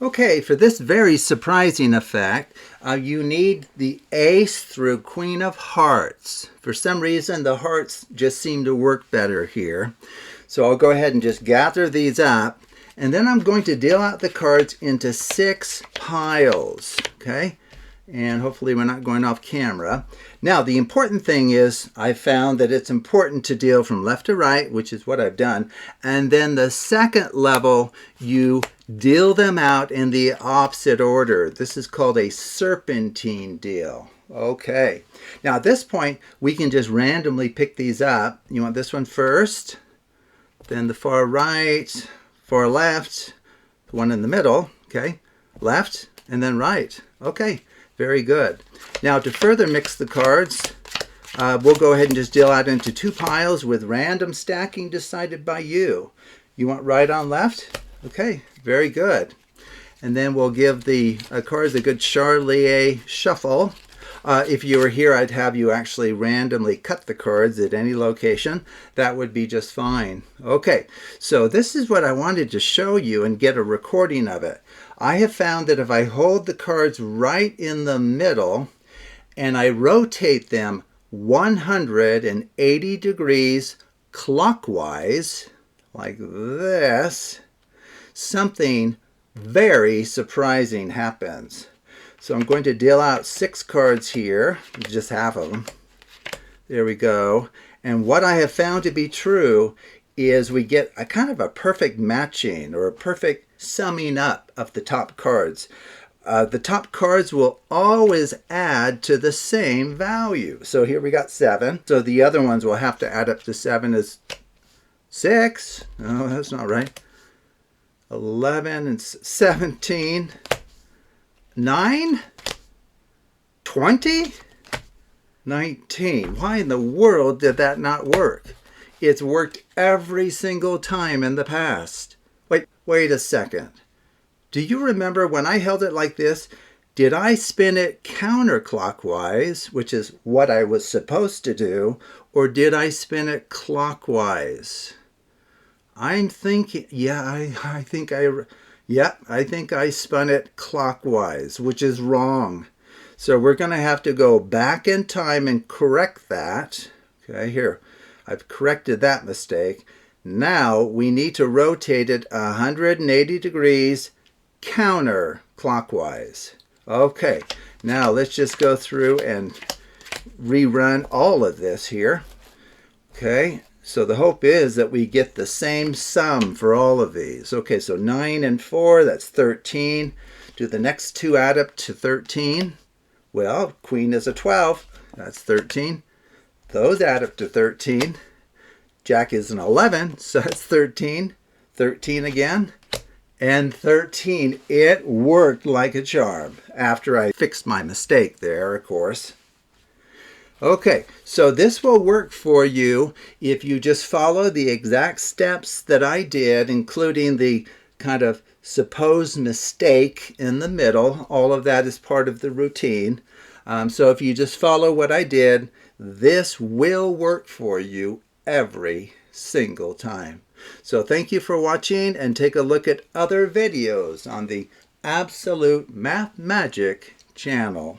Okay, for this very surprising effect, you need the ace through queen of hearts. For some reason, the hearts just seem to work better here. So I'll go ahead and just gather these up, and then I'm going to deal out the cards into 6 piles, okay? And hopefully we're not going off camera. Now, the important thing is I found that it's important to deal from left to right, which is what I've done. And then the second level, you deal them out in the opposite order. This is called a serpentine deal. Okay. Now, at this point, we can just randomly pick these up. You want this one first, then the far right, far left, the one in the middle, okay? Left, and then right. Okay. Very good. Now to further mix the cards, we'll go ahead and just deal out into 2 piles with random stacking decided by you. You want right on left? Okay, very good. And then we'll give the cards a good Charlier shuffle. If you were here, I'd have you actually randomly cut the cards at any location. That would be just fine. Okay, so this is what I wanted to show you and get a recording of it. I have found that if I hold the cards right in the middle and I rotate them 180 degrees clockwise, like this, something very surprising happens. So I'm going to deal out 6 cards here, just half of them. There we go. And what I have found to be true is we get a kind of a perfect matching or a perfect summing up of the top cards. The top cards will always add to the same value. So here we got 7. So the other ones will have to add up to 7 as 6. Oh, that's not right. 11 and 17. 9, 20, 19. Why in the world did that not work? It's worked every single time in the past. Wait a second. Do you remember when I held it like this? Did I spin it counterclockwise, which is what I was supposed to do, or did I spin it clockwise? I'm thinking, I think I spun it clockwise, which is wrong. So we're going to have to go back in time and correct that. Okay, here, I've corrected that mistake. Now we need to rotate it 180 degrees counterclockwise. Okay, now let's just go through and rerun all of this here. Okay. So the hope is that we get the same sum for all of these. Okay, so 9 and 4, that's 13. Do the next 2 add up to 13? Well, queen is a 12. That's 13. Those add up to 13. Jack is an 11, so that's 13. 13 again. And 13. It worked like a charm after I fixed my mistake there, of course. Okay, so this will work for you if you just follow the exact steps that I did, including the kind of supposed mistake in the middle. All of that is part of the routine. So if you just follow what I did, this will work for you every single time. So thank you for watching, and take a look at other videos on the Absolute Math Magic channel.